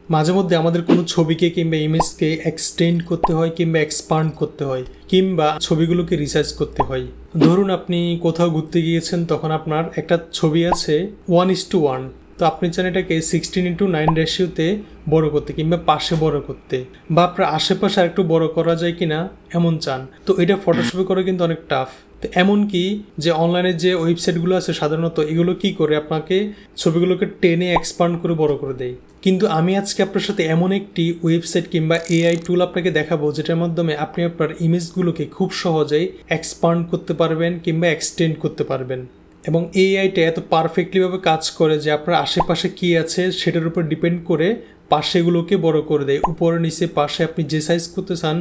মাঝে মধ্যে আমাদের কোনো ছবিকে কিংবা ইমেজকে এক্সটেন্ড করতে হয় কিংবা এক্সপান্ড করতে হয় কিংবা ছবিগুলোকে রিসাইজ করতে হয়। ধরুন আপনি কোথাও ঘুরতে গিয়েছেন, তখন আপনার একটা ছবি আছে 1:1, তো আপনি চান এটাকে 16:9 রেশিওতে বড় করতে কিংবা পাশে বড় করতে, বা আপনার আশেপাশে আরেকটু বড় করা যায় কিনা এমন চান। তো এটা ফটোশপে করা কিন্তু অনেক টাফ। তো এমনকি যে অনলাইনে যে ওয়েবসাইটগুলো আছে সাধারণত এগুলো কি করে আপনাকে ছবিগুলোকে টেনে এক্সপান্ড করে বড় করে দেয়। কিন্তু আমি আজকে আপনার সাথে এমন একটি ওয়েবসাইট কিংবা এআই টুল আপনাকে দেখাবো যেটার মাধ্যমে আপনি আপনার ইমেজগুলোকে খুব সহজেই এক্সপান্ড করতে পারবেন কিংবা এক্সটেন্ড করতে পারবেন। এবং এআইটা এত পারফেক্টলিভাবে কাজ করে যে আপনার আশেপাশে কী আছে সেটার উপর ডিপেন্ড করে পাশেগুলোকে বড় করে দেয়। উপরে নিচে পাশে আপনি যে সাইজ করতে চান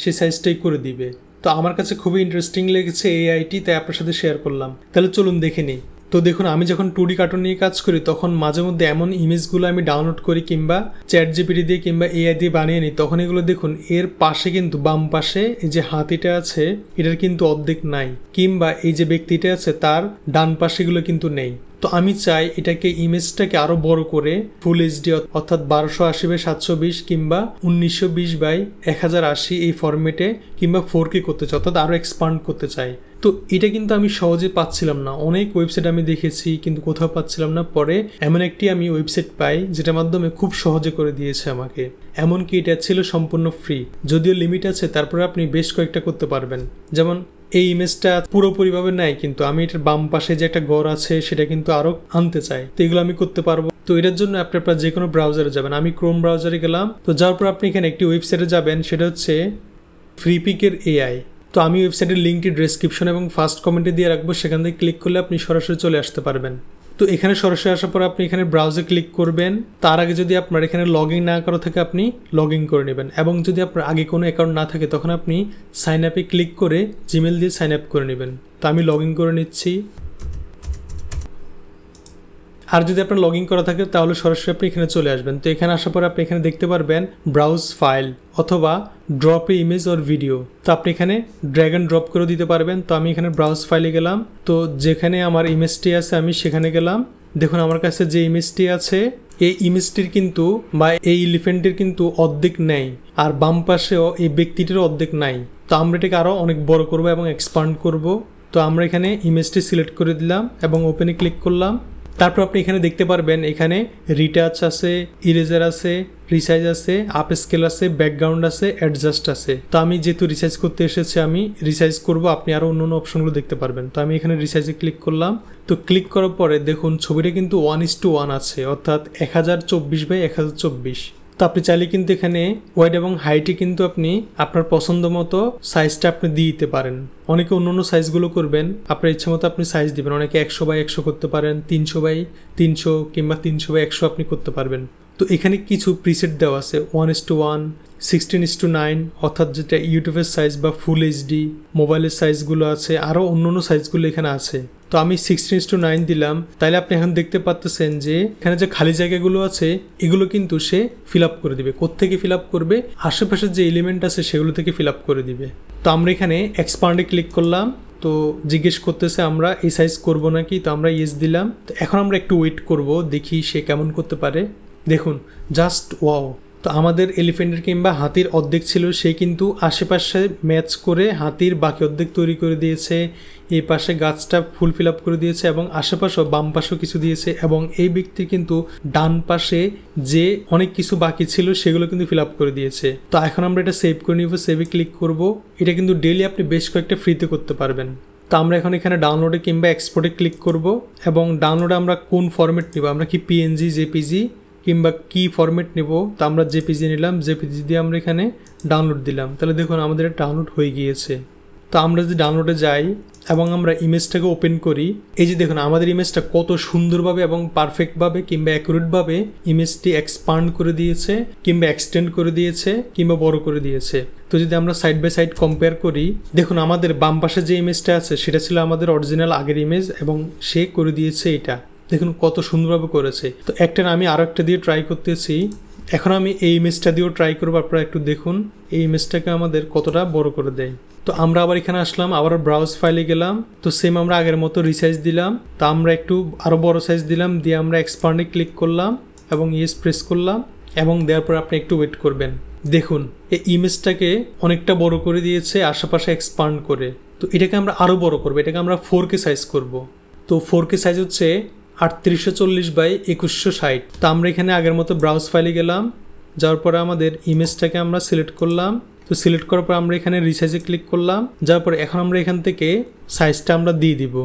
সে সাইজটাই করে দিবে। তো আমার কাছে খুবই ইন্টারেস্টিং লেগেছে এআইটি, তাই আপনার সাথে শেয়ার করলাম। তাহলে চলুন দেখে নিই। তো দেখুন, আমি যখন 2D কার্টুন নিয়ে কাজ করি তখন মাঝে মধ্যে এমন ইমেজগুলো আমি ডাউনলোড করি কিংবা চ্যাটজিপিটি দিয়ে কিংবা এআই দিয়ে বানিয়ে নিই, তখন এগুলো দেখুন এর পাশে কিন্তু বাম পাশে এই যে হাতিটা আছে এটার কিন্তু অর্ধেক নাই, কিংবা এই যে ব্যক্তিটা আছে তার ডান পাশেগুলো কিন্তু নেই। তো আমি চাই এটাকে ইমেজটাকে আরো বড় করে ফুল এইচডি অর্থাৎ 1280x720 কিংবা 1920x1080 এই ফরম্যাটে কিংবা 4K করতে চাই, অর্থাৎ আরো এক্সপান্ড করতে চাই। তো এটা কিন্তু আমি সহজে পাচ্ছিলাম না, অনেক ওয়েবসাইট আমি দেখেছি কিন্তু কোথাও পাচ্ছিলাম না। পরে এমন একটি আমি ওয়েবসাইট পাই যেটার মাধ্যমে খুব সহজে করে দিয়েছে আমাকে। এমনকি এটা ছিল সম্পূর্ণ ফ্রি, যদিও লিমিট আছে, তারপরে আপনি বেশ কয়েকটা করতে পারবেন। যেমন এই ইমেজটা পুরোপুরিভাবে নাই, কিন্তু আমি এটার বাম পাশে যে একটা ঘর আছে সেটা কিন্তু আরো আনতে চাই, তো এগুলো আমি করতে পারবো। তো এটার জন্য আপনি আপনার যে কোনো ব্রাউজারে যাবেন, আমি ক্রোম ব্রাউজারে গেলাম। তো যাওয়ার পর আপনি এখানে একটি ওয়েবসাইটে যাবেন, সেটা হচ্ছে ফ্রিপিকের এআই। তো আমি ওয়েবসাইটের লিঙ্কটি ডেসক্রিপশন এবং ফার্স্ট কমেন্টে দিয়ে রাখবো, সেখান থেকে ক্লিক করলে আপনি সরাসরি চলে আসতে পারবেন। তো এখানে সরাসরি আসার পর আপনি এখানে ব্রাউজে ক্লিক করবেন। তার আগে যদি আপনার এখানে লগ ইন না করা থাকে আপনি লগ ইন করে নেবেন, এবং যদি আপনার আগে কোনো অ্যাকাউন্ট না থাকে তখন আপনি সাইন আপে ক্লিক করে জিমেল দিয়ে সাইন আপ করে নেবেন। তো আমি লগ ইন করে নিচ্ছি। আর যদি আপনার লগ ইন করা থাকে তাহলে সরাসরি আপনি এখানে চলে আসবেন। তো এখানে আসার পর আপনি এখানে দেখতে পারবেন ব্রাউজ ফাইল অথবা drop A image or video. তো আপনি এখানে ড্র্যাগ অ্যান্ড ড্রপ করে দিতে পারবেন। তো আমি এখানে ব্রাউজ ফাইলে গেলাম, তো যেখানে আমার ইমেজটি আছে আমি সেখানে গেলাম। দেখুন আমার কাছে যে ইমেজটি আছে এই ইমেজটির কিন্তু বা এই এলিফ্যান্টের কিন্তু অর্ধেক নেই, আর বাম পাশেও এই ব্যক্তিটির অর্ধেক নাই। তো আমরা এটাকে আরও অনেক বড় করব এবং এক্সপান্ড করব। তো আমরা এখানে ইমেজটি সিলেক্ট করে দিলাম এবং ওপেনে ক্লিক করলাম। তারপর আপনি এখানে দেখতে পারবেন এখানে রিটাচ আছে, ইরেজার আছে, রিসাইজ আছে, আপ স্কেল আছে, ব্যাকগ্রাউন্ড আছে, অ্যাডজাস্ট আছে। তো আমি যেহেতু রিসাইজ করতে এসেছি আমি রিসাইজ করব, আপনি আরও অন্য অপশনগুলো দেখতে পারবেন। তো আমি এখানে রিসাইজে ক্লিক করলাম। তো ক্লিক করার পরে দেখুন ছবিটা কিন্তু 1:1 আছে, অর্থাৎ 1024x1024। তো আপনি চাইলে কিন্তু এখানে ওয়েট এবং হাইটে কিন্তু আপনি আপনার পছন্দ মতো সাইজটা আপনি দিয়ে দিতে পারেন। অনেকে অন্য অন্য সাইজগুলো করবেন, আপনার ইচ্ছা মতো আপনি সাইজ দিবেন। অনেকে 100x100 করতে পারেন, 300x300 কিংবা 300x100 আপনি করতে পারবেন। তো এখানে কিছু প্রিসেট দেওয়া আছে 1:1, 16:9 অর্থাৎ যেটা ইউটিউবের সাইজ বা ফুল এইচডি, মোবাইলের সাইজগুলো আছে, আরও অন্য অন্য সাইজগুলো এখানে আছে। তো আমি 16:9 দিলাম। তাইলে আপনি এখন দেখতে পাচ্ছেন যে এখানে যে খালি জায়গাগুলো আছে এগুলো কিন্তু সে ফিল আপ করে দিবে। কোত্থেকে ফিল আপ করবে? আশেপাশের যে এলিমেন্ট আছে সেগুলো থেকে ফিল আপ করে দিবে। তো আমরা এখানে এক্সপান্ডে ক্লিক করলাম। তো জিজ্ঞেস করতেছে আমরা এই সাইজ করবো নাকি, তো আমরা ইয়েস দিলাম। তো এখন আমরা একটু ওয়েট করব, দেখি সে কেমন করতে পারে। দেখুন জাস্ট ওয়াও। তো আমাদের এলিফ্যান্টের কিংবা হাতির অর্ধেক ছিল, সে কিন্তু আশেপাশে ম্যাচ করে হাতির বাকি অর্ধেক তৈরি করে দিয়েছে। এই পাশে গাছটা ফুল ফিল আপ করে দিয়েছে এবং আশেপাশেও বাম পাশেও কিছু দিয়েছে, এবং এই ব্যক্তির কিন্তু ডান পাশে যে অনেক কিছু বাকি ছিল সেগুলো কিন্তু ফিল আপ করে দিয়েছে। তো এখন আমরা এটা সেভ করে নিব, সেভে ক্লিক করব। এটা কিন্তু ডেইলি আপনি বেশ কয়েকটা ফ্রিতে করতে পারবেন। তো আমরা এখন এখানে ডাউনলোডে কিংবা এক্সপোর্টে ক্লিক করব, এবং ডাউনলোডে আমরা কোন ফরম্যাট নিব, আমরা কি পিএনজি, জেপিজি কিংবা কি ফরম্যাট নেব। তো আমরা জেপিজি নিলাম, জেপিজি দিয়ে আমরা এখানে ডাউনলোড দিলাম। তাহলে দেখুন আমাদের ডাউনলোড হয়ে গিয়েছে। তো আমরা যদি ডাউনলোডে যাই এবং আমরা ইমেজটাকে ওপেন করি, এই যে দেখুন আমাদের ইমেজটা কত সুন্দরভাবে এবং পারফেক্টভাবে কিংবা অ্যাকুরেটভাবে ইমেজটি এক্সপান্ড করে দিয়েছে কিংবা এক্সটেন্ড করে দিয়েছে কিংবা বড় করে দিয়েছে। তো যদি আমরা সাইড বাই সাইড কম্পেয়ার করি, দেখুন আমাদের বাম পাশে যে ইমেজটা আছে সেটা ছিল আমাদের অরিজিনাল আগের ইমেজ, এবং সে করে দিয়েছে এটা। দেখুন কত সুন্দরভাবে করেছে। তো একটা না আমি আরও একটা দিয়ে ট্রাই করতেছি। এখন আমি এই ইমেজটা দিয়েও ট্রাই করবো, আপনারা একটু দেখুন এই ইমেজটাকে আমাদের কতটা বড় করে দেয়। তো আমরা আবার এখানে আসলাম, আবার ব্রাউজ ফাইলে গেলাম। তো সেম আমরা আগের মতো রিসাইজ দিলাম। তো আমরা একটু আরও বড় সাইজ দিলাম, দিয়ে আমরা এক্সপান্ডে ক্লিক করলাম এবং ইয়েস প্রেস করলাম। এবং দেওয়ার পর আপনি একটু ওয়েট করবেন। দেখুন এই ইমেজটাকে অনেকটা বড় করে দিয়েছে আশেপাশে এক্সপান্ড করে। তো এটাকে আমরা আরও বড় করবো, এটাকে আমরা 4K সাইজ করব। তো 4K সাইজ হচ্ছে 3840x2160। তো আমরা এখানে আগের মতো ব্রাউজ ফাইলে গেলাম, যাওয়ার পরে আমাদের ইমেজটাকে আমরা সিলেক্ট করলাম। তো সিলেক্ট করার পর আমরা এখানে রিসাইজে ক্লিক করলাম, যাওয়ার পরে এখন আমরা এখান থেকে সাইজটা আমরা দিয়ে দিব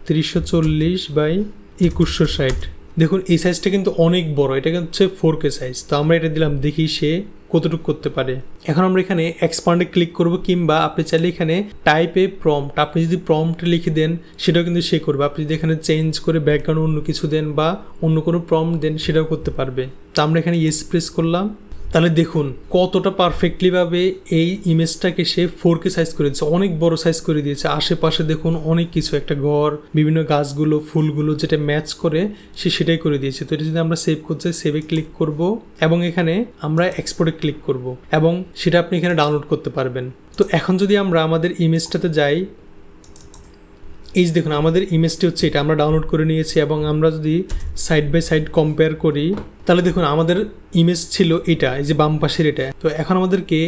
3840x2160। দেখুন এই সাইজটা কিন্তু অনেক বড়, এটা হচ্ছে 4K সাইজ। তো আমরা এটা দিলাম, দেখি সে কতটুকু করতে পারে। এখন আমরা এখানে এক্সপান্ডে ক্লিক করব, কিংবা আপনি চাইলে এখানে টাইপে প্রম্পট, আপনি যদি প্রম্পট লিখে দেন সেটাও কিন্তু সে করবে। আপনি যদি এখানে চেঞ্জ করে ব্যাকগ্রাউন্ড অন্য কিছু দেন বা অন্য কোনো প্রম্পট দেন সেটাও করতে পারবে। তো আমরা এখানে ইয়েস প্রেস করলাম। তাহলে দেখুন কতটা পারফেক্টলিভাবে এই ইমেজটাকে সে 4K সাইজ করে দিয়েছে, অনেক বড় সাইজ করে দিয়েছে। আশেপাশে দেখুন অনেক কিছু, একটা ঘর, বিভিন্ন গাছগুলো, ফুলগুলো যেটা ম্যাচ করে সে সেটাই করে দিয়েছে। তো এটা যদি আমরা সেভ করতে চাই, সেভে ক্লিক করব এবং এখানে আমরা এক্সপোর্টে ক্লিক করব এবং সেটা আপনি এখানে ডাউনলোড করতে পারবেন। তো এখন যদি আমরা আমাদের ইমেজটাতে যাই, এই যে দেখুন আমাদের ইমেজটি হচ্ছে এটা, আমরা ডাউনলোড করে নিয়েছি। এবং আমরা যদি সাইড বাই সাইড কম্পেয়ার করি, তাহলে দেখুন আমাদের ইমেজ ছিল এটা, এই যে বাম পাশের এটা। তো এখন আমাদেরকে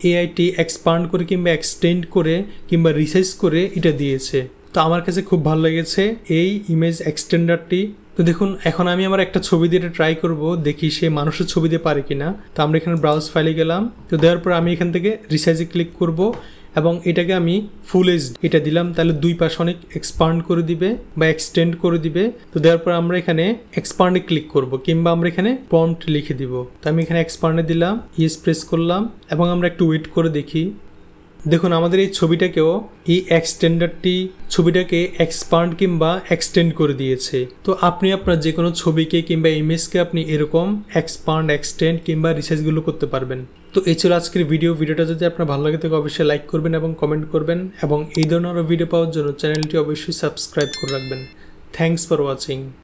এআইটি এক্সপান্ড করে কিংবা এক্সটেন্ড করে কিংবা রিসাইজ করে এটা দিয়েছে। তো আমার কাছে খুব ভালো লেগেছে এই ইমেজ এক্সটেন্ডারটি। তো দেখুন এখন আমি আমার একটা ছবি দিয়ে এটা ট্রাই করব, দেখি সে মানুষের ছবি দিয়ে পারে কিনা। তো আমরা এখানে ব্রাউজ ফাইলে গেলাম। তো দেওয়ার পর আমি এখান থেকে রিসাইজে ক্লিক করব এবং এটাকে আমি ফুল এইচডি এটা দিলাম, তাহলে দুই পাশে অনেক এক্সপান্ড করে দিবে বা এক্সটেন্ড করে দিবে। তো দেওয়ার পর আমরা এখানে এক্সপান্ডে ক্লিক করব কিংবা আমরা এখানে প্রম্পট লিখে দিব। তো আমি এখানে এক্সপান্ডে দিলাম, ইয়েস প্রেস করলাম এবং আমরা একটু ওয়েট করে দেখি। দেখুন আমাদের এই ছবিটাকেও এই এক্সটেন্ডারটি ছবিটাকে এক্সপান্ড কিংবা এক্সটেন্ড করে দিয়েছে। তো আপনি আপনার যে কোনো ছবিকে কিংবা ইমেজকে আপনি এরকম এক্সপান্ড, এক্সটেন্ড কিংবা রিসাইজগুলো করতে পারবেন। তো এই ছিল আজকের ভিডিওটা যদি আপনার ভালো লাগে থাকে অবশ্যই লাইক করবেন এবং কমেন্ট করবেন, এবং এই ধরনের ভিডিও পাওয়ার জন্য চ্যানেলটি অবশ্যই সাবস্ক্রাইব করে রাখবেন। Thanks for watching.